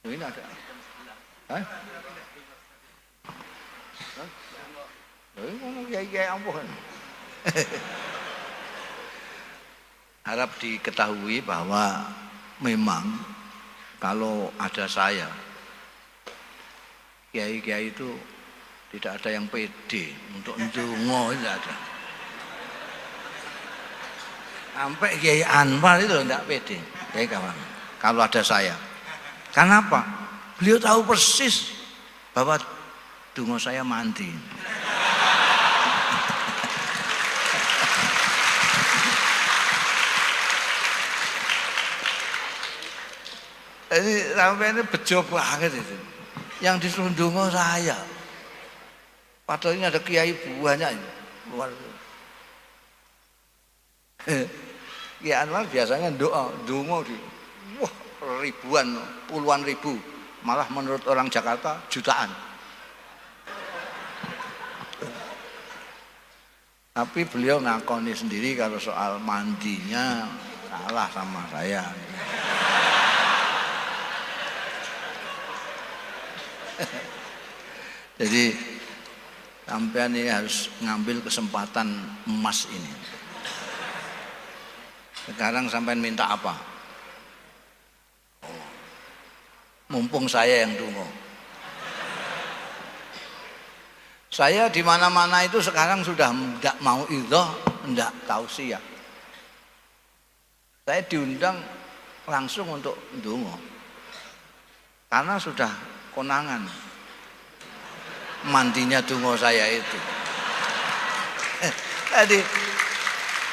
Ini ada. Harap diketahui bahwa memang kalau ada saya, kiai-kiai itu tidak ada yang pede untuk ndonga, tidak ada. Sampai Kiai Anwar itu tidak pede, Kiai kawan. Kalau ada saya, kenapa? Beliau tahu persis bahwa donga saya mandi. Jadi sampai ini bejo banget itu. Yang disuruh donga saya. Padahal ini ada kiai banyak ini. Luar. Kiai Anwar biasanya donga di ribuan, puluhan ribu. Malah menurut orang Jakarta jutaan. Tapi beliau ngakoni sendiri kalau soal mandinya salah sama saya. Jadi sampean ini harus ngambil kesempatan emas ini. Sekarang sampean minta apa? Mumpung saya yang donga. Saya di mana-mana itu sekarang sudah tidak mau idhah, tidak tausiah. Saya diundang langsung untuk ndonga. Karena sudah konangan mandinya donga saya itu. Jadi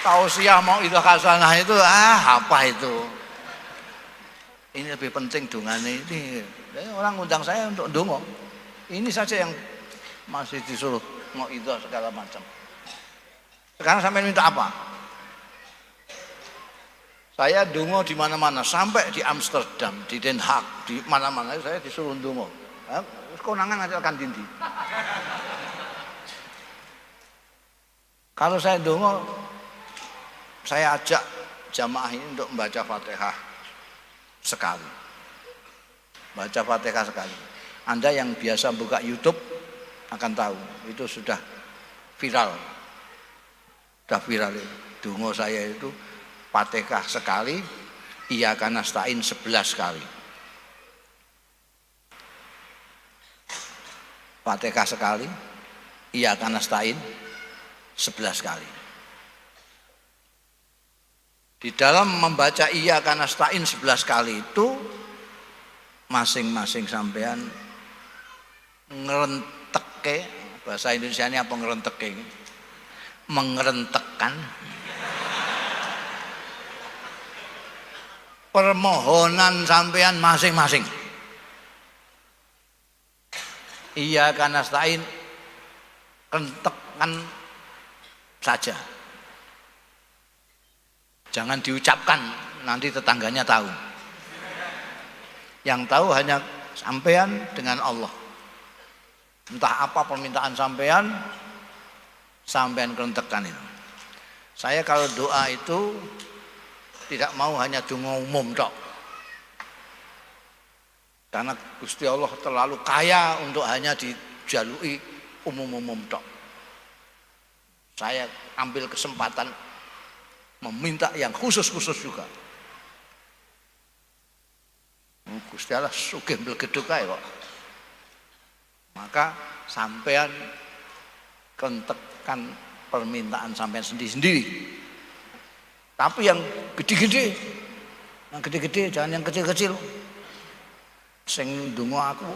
tausiah mau idhah hasanah itu apa itu? Ini lebih penting dongane ini. Orang undang saya untuk ndonga. Ini saja yang masih disuruh mau idhah segala macam. Sekarang sampai minta apa? Saya ndonga di mana-mana, sampai di Amsterdam, di Den Haag, di mana-mana saya disuruh ndonga. Konangan akan dindi. Kalau saya ndonga, saya ajak jamaah ini untuk membaca Fatihah sekali. Baca Fatihah sekali. Anda yang biasa buka YouTube akan tahu itu sudah viral. Sudah viral itu. Donga saya itu Fatihah sekali, Iyyaka nasta'in 11 kali. Fatihah sekali, Iyyaka nasta'in 11 kali. Di dalam membaca Iyyaka nasta'in 11 kali itu masing-masing sampean ngerentekke, bahasa Indonesia ini apa ngerentekke? Mengerentekkan permohonan sampean masing-masing. Iyyaka nasta'in, rentekkan saja. Jangan diucapkan, nanti tetangganya tahu. Yang tahu hanya sampean dengan Allah. Entah apa permintaan sampean, sampean kerentekkan itu. Saya kalau doa itu tidak mau hanya donga umum tok. Karena Gusti Allah terlalu kaya untuk hanya dijalui umum-umum tok. Saya ambil kesempatan meminta yang khusus-khusus juga. Gusti Allah sugih mblegedhuk kae kok. Maka sampean kentekkan permintaan sampean sendiri-sendiri. Tapi yang gede-gede, jangan yang kecil-kecil. Sing ndonga aku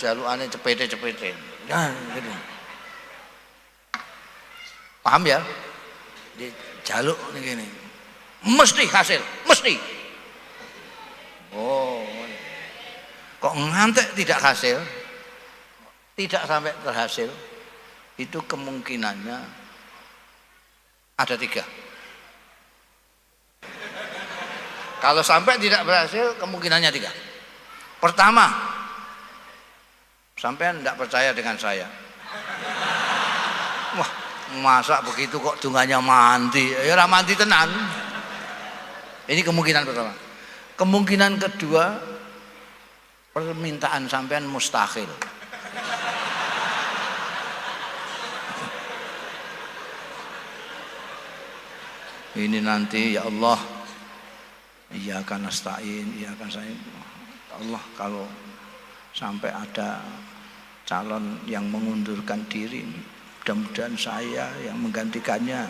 jalukane cepete-cepete. Nah, gitu. Paham ya? Di jaluk ini mesti hasil, mesti. Oh, kok ngantek tidak hasil, tidak sampai terhasil, itu kemungkinannya ada 3. Kalau sampai tidak berhasil, kemungkinannya 3. Pertama, sampean tidak percaya dengan saya. Wah, masa begitu kok dunganya mandi? Ya ora mandi tenan. Ini kemungkinan pertama. Kemungkinan kedua, permintaan sampean mustahil. Ini nanti ya Allah, Iyyaka nasta'in, Iyyaka nasta'in. Allah, kalau sampai ada calon yang mengundurkan diri, mudah-mudahan saya yang menggantikannya.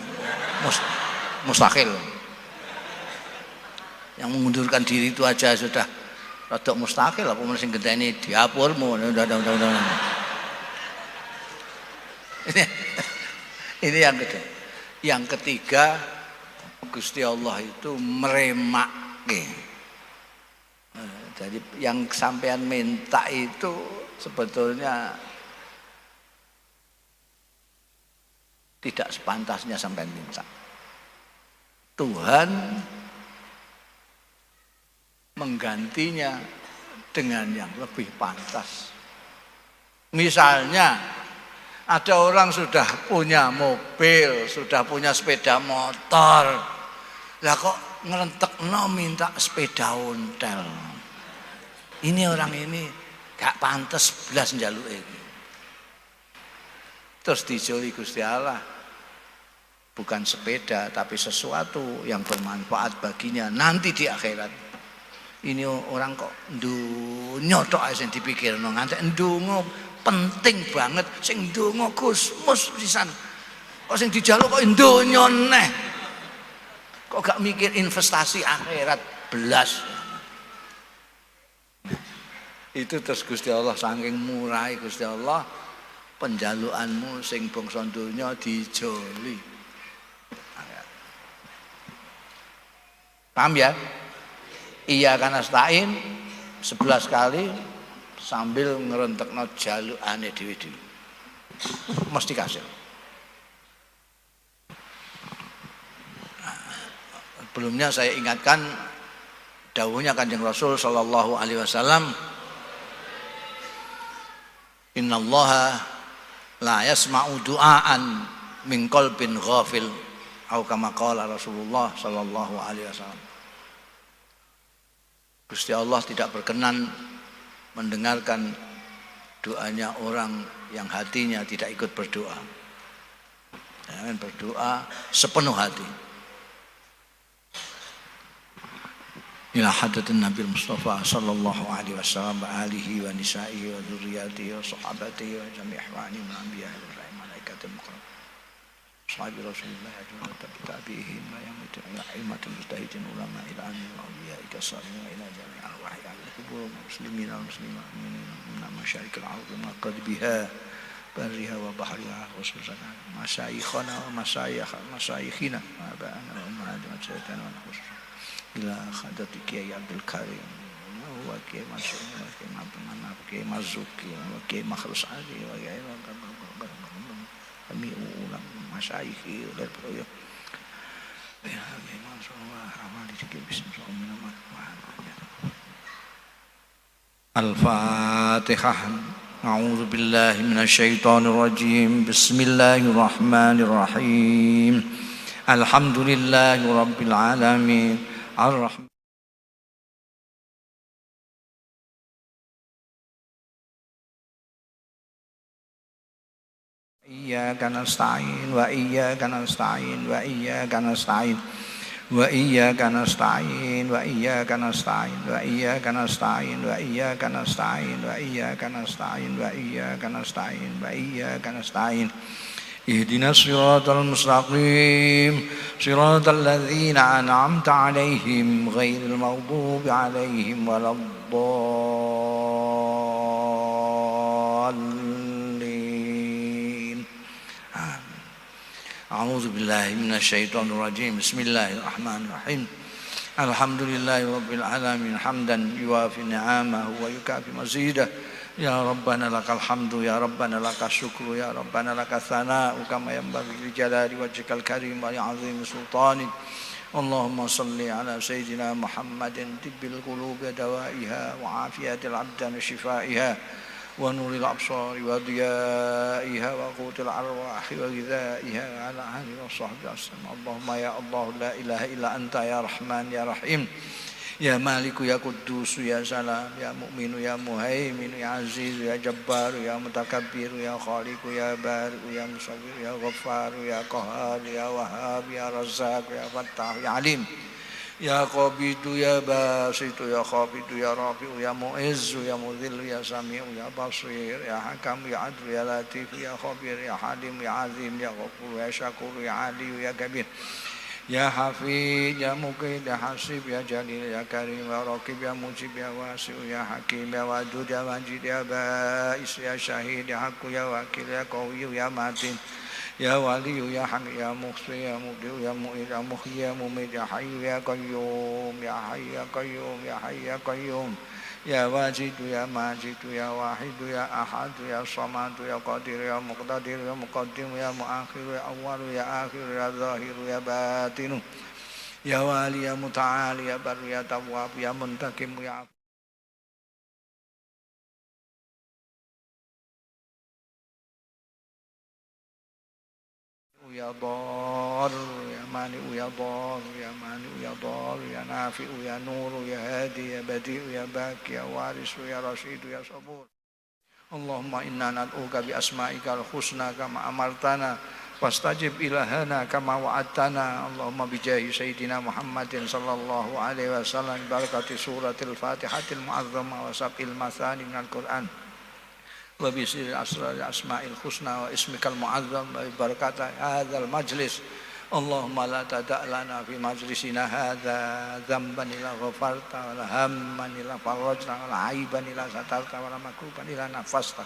Mustahil. Yang mengundurkan diri itu aja sudah rada mustahil, apa mesti ngenteni diapurmu. Ini yang kedua. Yang ketiga, Gusti Allah itu meremake. Jadi yang sampean minta itu sebetulnya tidak sepantasnya sampean minta. Tuhan menggantinya dengan yang lebih pantas. Misalnya ada orang sudah punya mobil, sudah punya sepeda motor, lah kok ngerentekno minta sepeda ontel. Ini orang ini gak pantas belas njaluke. Terus dijoli Gusti Allah, bukan sepeda tapi sesuatu yang bermanfaat baginya nanti di akhirat. Ini orang kok ndunya tok sing dipikirno, ngantek ndonga penting banget sing ndonga Gusmus pisan. Kok sing dijaluk kok donya neh. Kok gak mikir investasi akhirat belas. Itu terus Gusti Allah saking murahi Gusti Allah, penjalukanmu sing bangsa donya dijoli. Paham ya? Iya kan astain 11 kali sambil ngerentekno jalukane dhewe-dhewe. Mesti kasil. Sebelumnya saya ingatkan dawuhnya Kanjeng Rasul sallallahu alaihi wasallam, innallaha la yasma'u du'aan min qalbin ghafil, atau kama qala Rasulullah sallallahu alaihi wasallam. Gusti Allah tidak berkenan mendengarkan doanya orang yang hatinya tidak ikut berdoa. Jangan berdoa sepenuh hati. Ila hadratin Nabi Mustafa sallallahu alaihi wasallam wa alihi wa nisaihi wa dzurriyyatihi wa sahabatihi wa jami' ihwani min anbiya'i wa malaikatil muqarrabin. Sahabi Rasulullah ajma'in tabi'ihim wa yamuti'ila ilmatul mujtahidin ulama ila amin wa awliya'i kasabin wa ila jami' al-wahyi al-kubur muslimin al-muslimat min masyarikil ardi ma qad biha barriha wa bahriha khususana masyayikhana wa masyayikhina wa ba'ana wa ummahatina wa sayyidina wa khususana ila khadati Kiai Abdul Karim wa Kiai Mansur wa Kiai Manaf Kiai Mazuki wa Kiai Makhrus Ali wa Kiai kami ulang masyayikh dan beliau ya Kiai Mansur wa amal dikit bismillah Al-Fatihah. A'udzu billahi minasyaitonir rajim. Bismillahirrahmanirrahim. Alhamdulillahi rabbil alamin. Ar-Rahman. Iyyaka nasta'in wa iyyaka nasta'in wa iyyaka nasta'in wa iyyaka nasta'in wa iyyaka nasta'in wa iyyaka nasta'in wa iyyaka nasta'in wa iyyaka nasta'in wa iyyaka nasta'in wa iyyaka nasta'in ihdinas siratal mustaqim siratal ladzina an'amta 'alaihim ghairil maghdubi 'alaihim waladdallin. A'udzu billahi minasyaitonir rajim. Bismillahirrahmanirrahim. Alhamdulillahi rabbil alamin hamdan yuwafi ni'amahu wa yukafi mazidah. Ya Rabbana lakal hamdu, ya Rabbana lakas syukru, ya Rabbana lakas thana'u kama yanbaghi li jalali wajhikal karim wa li'azimi sultanik. Allahumma salli ala sayyidina Muhammadin tibbil qulubi dawaiha wa afiyatil abdan shifaiha wa nuril absari wa diyaiha wa qutil arwahi wa ghidaiha ala ahli wa sahbihi wasallam. Allahumma ya Allah la ilaha illa anta ya Rahman ya Rahim. Ya Maliku ya Quddus ya Salam ya Mu'minu ya Muhaimin ya Aziz ya Jabbar ya Mutakabbir ya Khaliqu ya Bari ya Musawwir ya Ghaffar ya Qahhar ya Wahhab ya Razzaq ya Fattah ya Alim ya Qabidu ya Basitu ya Khabidu ya Rafi'u ya Mu'izzu ya Mudhillu ya Sami'u ya Basir ya Hakam ya Adlu ya Latif ya Khabir ya Halim ya Azim ya Ghafur ya Syakur ya Ali ya Kabir ya Hafid ya Muqid ya Hasib ya Jalil ya Karim ya Raqib ya Mujib ya Wasi'u ya Hakim ya Wadud ya Majid ya Ba'is ya Syahid ya Haqqu ya Wakil ya Qawiyu ya Matin ya Waliyu ya Hamid ya Muhsi ya Mubdi'u ya Mu'id ya Muhyi ya Mumid ya Hayyu ya Qayyum ya Hayyu ya Qayyum ya Hayyu ya Qayyum ya Wajidu ya Majidu ya Wahidu ya Ahadu ya Samadu ya Qadir ya Muqtadir ya Muqaddim ya Muakhir ya Awwalu ya Akhir ya Zahiru ya Batinu ya Wali ya Muta'ali ya Baru ya Tawwab ya Muntakim ya ya Dar ya Mani ya Dar ya Mani ya Dar ya Nafi ya Nur ya Hadi ya Badi ya Baqi ya Waris ya Rasyid ya Sabur. Allahumma inna nad'uka bi asma'ikal husna kama amartana fastajib ilahana kama wa'adtana. Allahumma bijahi sayyidina Muhammadin sallallahu alaihi wasallam barakati suratil Fatihatil mu'azzamah wa sab'il mathani minal Qur'an wa bi sirri asma'il husna wa ismikal mu'azzam wa barakati hadzal majlis. Allahumma la tada' lana fi majlisina hadza dzamban illa ghafarta wa la hamman illa farajta wa la aiban illa satarta wa la makruban illa nafasta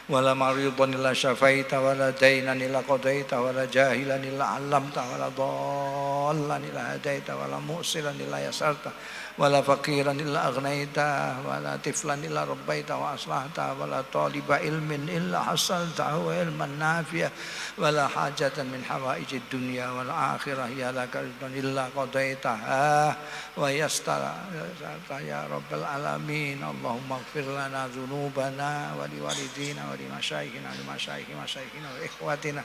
wa la maridan illa syafaita wa la dainan illa qadaita wa la jahilan illa 'allamta wa la dhallan illa hadaita wa la mu'silan illa yasarta wala faqiran illa aghnaita wala tiflan illa rabbaita wa aslahta wala taliba ilmin illa hasalta wa ilman nafi'a wala hajatan min hawaijid dunya wal akhirah ya laka illa qadaitaha wa yastara ya rabbal alamin. Allahumma ighfir lana dzunubana wa liwalidina wa limasyayikhina wa ikhwatina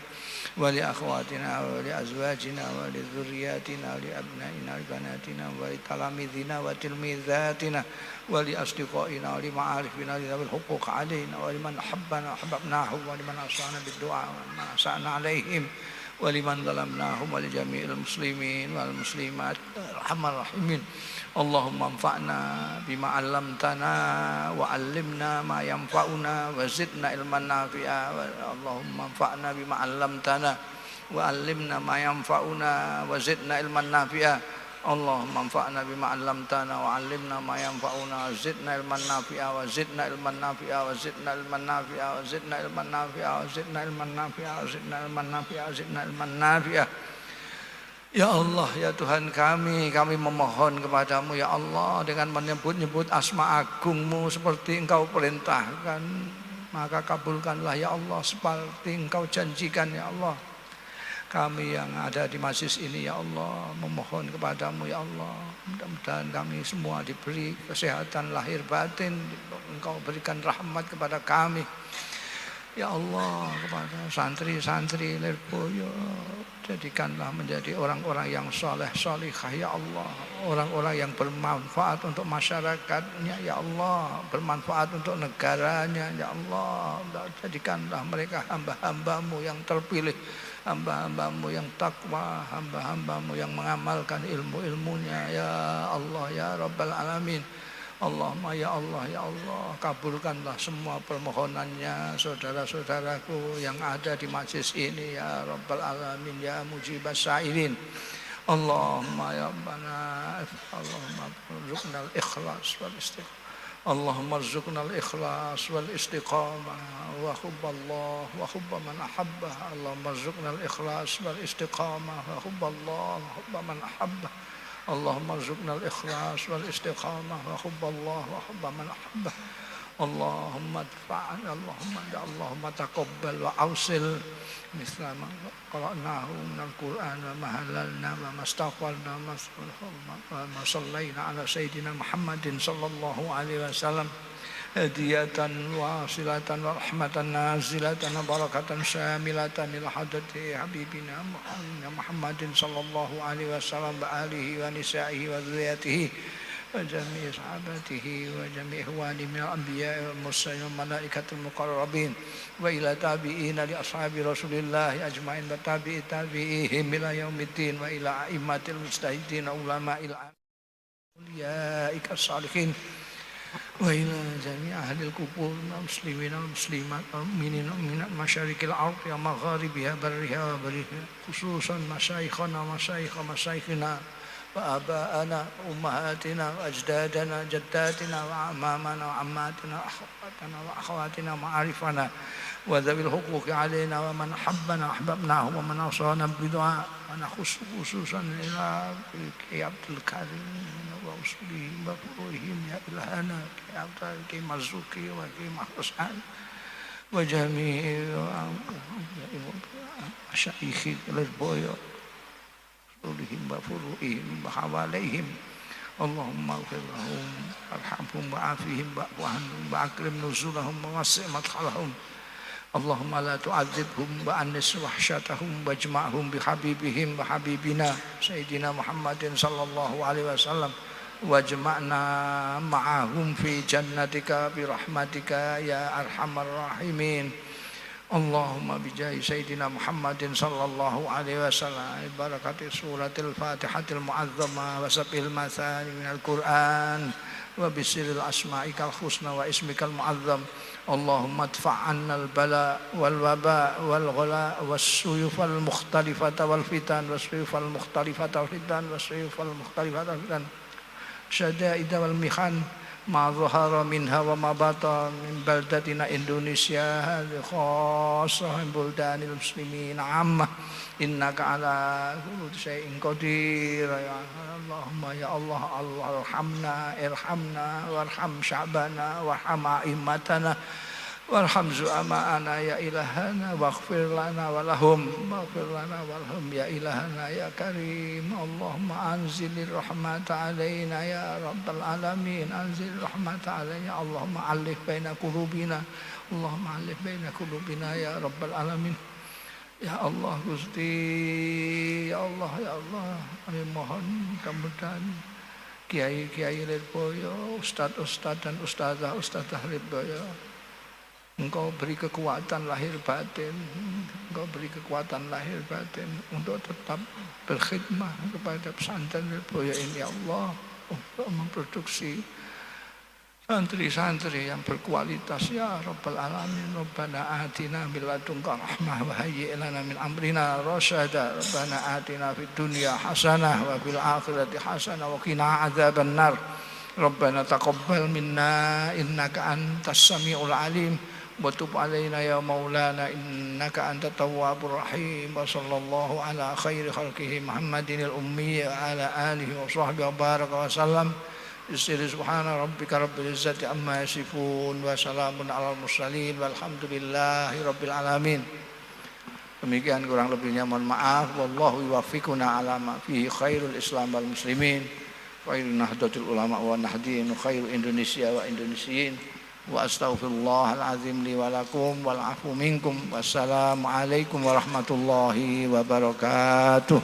wa li akhwatina wa li azwajina wa li dzurriyyatina wa li abnaina wa banatina wa li talamidina wa tilmizatina wa li asdiqaina wa li ma'arifina li dzawil huquq alaina wa liman habbana ahbabnahu wa liman asana bid du'a wa man asana alaihim wa liman zalamnahum wa li jami'il muslimin wal muslimat arhamar rahimin. Allahumma anfa'na bima 'allamtana wa 'allimna ma yanfa'una wa zidna ilman nafi'a. Allahumma anfa'na bima 'allamtana wa 'allimna ma yanfa'una wa zidna ilman nafi'a. Allahumma anfa'na bima 'allamtana wa 'allimna ma yanfa'una wa zidna ilman nafi'a wa zidna ilman nafi'a wa zidna ilman nafi'a wa zidna ilman nafi'a wa zidna ilman nafi'a wa zidna ilman nafi'a wa zidna ilman nafi'a. Ya Allah, ya Tuhan kami memohon kepadamu ya Allah dengan menyebut-nyebut asma agungmu seperti engkau perintahkan, maka kabulkanlah ya Allah seperti engkau janjikan ya Allah. Kami yang ada di majlis ini ya Allah memohon kepadamu ya Allah, mudah-mudahan kami semua diberi kesehatan lahir batin, engkau berikan rahmat kepada kami ya Allah, kepada santri-santri Lirboyo, jadikanlah menjadi orang-orang yang soleh solihah ya Allah, orang-orang yang bermanfaat untuk masyarakatnya ya Allah, bermanfaat untuk negaranya ya Allah. Jadikanlah mereka hamba-hambamu yang terpilih, hamba-hambamu yang takwa, hamba-hambamu yang mengamalkan ilmu-ilmunya ya Allah ya Rabbal Alamin. Allahumma ya Allah ya Allah, kabulkanlah semua permohonannya saudara-saudaraku yang ada di majlis ini ya Rabbal Alamin ya Mujibas Sa'ilin. Allahumma ya Rabbana, Allahumma rzuqnal ikhlas wal istiqamah. Allahumma rzuqnal ikhlas wal istiqamah wa hubballah wa hubba man ahabba. Allahumma rzuqnal ikhlas wal istiqamah wa hubballah wa hubba man ahabba. Allahumma rzuqnal ikhlas wal istiqamah wa hubballah wa hubba man ahabba. Allahumma adfa'na Allahumma taqabbal wa awsil misla ma qara'nahu minal Qur'an wa mahalalna wa mastaghfirna wa sallayna ala sayyidina Muhammadin sallallahu alaihi wasallam hadiyatan wasilatan wa rahmatan nazilatan wa barakatan syamilatan ila hadrati habibina Muhammadin sallallahu alaihi wasallam wa alihi wa nisaihi wa dzurriyyatihi wa jami'i sahabatihi wa jami'i ihwani minal anbiya'i wal mursalin wal malaikatil muqarrabin wa ila tabi'ina li ashabi Rasulillah ajma'in wa tabi'i tabi'ihim ila yaumiddin wa ila a'immatil mujtahidin ulama'il awliya'ikas salihin wa ila jami' ahlil qubur muslimin wal muslimat wal mu'minin wal mu'minat masyariqil ardi wa magharibiha barriha wa barriha khususan masyayikhana masyayikhina wa aba'ana ummahatina wa ajdadana jaddatina wa amamana wa ammatina wa akhwatina ma'arifana wa dhawil huquqi alaina wa man habbana ahbabnahu wa man awsana bid'a wa khususan ila Abdul Karim wa usuli wa furuhim ya ilahana ya Abdul Karim Marzuki wa Karim Mahrusan wa jami'i masyayikhi Lirboyo ulihim wa furu'ihim wa hawalaihim. Allahumma ighfir lahum warhamhum wa'afihim wa'anhum wa akrim nuzulahum wa wasi' madkhalahum. Allahumma la tu'adzibhum wa annis wahsyatahum wajma'hum bihabibihim wa habibina Sayyidina Muhammadin sallallahu alaihi wasallam wajma'na ma'ahum fi jannatika birahmatika ya arhamar rahimin. Allahumma bijahi Sayyidina Muhammadin sallallahu alaihi wasallam barakati suratil Fatihatil Mu'azzamah wa sabil mathani minal Qur'an wa bisiril asma'ikal husna wa ismikal mu'azzam. Allahumma adfa'annal bala wal waba wal ghala was suyufal mukhtalifata wal fitan was suyufal mukhtalifata wal fitan was suyufal mukhtalifata wal fitan syada'ida wal mihan ma zahara minha wa ma batan min baldatina Indonesia hadhi khassah buldanil muslimin amma innaka ala kulli syai'in qadir ya Allahumma ya Allah irhamna warham sya'bana warham a'immatana warham zu'ama'ana ya ilahana waghfir lana walahum ya ilahana ya karim. Allahumma anzilir rahmata alaina ya rabbal alamin, anzilir rahmata alaina. Allahumma alif baina qulubina, Allahumma alif baina qulubina ya rabbal alamin. Ya Allah Gusti, ya Allah kami mohon mudah-mudahan kiai-kiai Lirboyo, ustaz-ustaz dan ustazah Lirboyo, Engkau beri kekuatan lahir batin, Engkau beri kekuatan lahir batin untuk tetap berkhidmah kepada pesantren Lirboyo ini ya Allah, untuk memproduksi santri-santri yang berkualitas ya Rabbal Alamin. Rabbana atina min ladunka rahmah wa hayyi' lana min amrina rasyada. Rabbana atina fid dunya hasanah wa fil akhirati hasanah wa qina adzabannar. Rabbana taqabbal minna innaka antas samiul alim wa tub alaina ya maulana innaka antat tawwabur rahim. Wa sallallahu ala khairi khalqihi Muhammadinil ummi wa ala alihi wa sahbihi wa baraka wa sallam. Subhana rabbika rabbil izzati amma yasifun wa salamun alal mursalin walhamdulillahi rabbil alamin. Demikian kurang lebihnya mohon maaf. Wallahu yuwaffiquna ala ma fihi khairul Islam wal muslimin, khairun nahdlatul ulama wa nahdin, khairul Indonesia wa indonesiyin. Wa astaghfirullahal azim li wa lakum wal afu minkum. Wassalamu alaikum warahmatullahi wabarakatuh.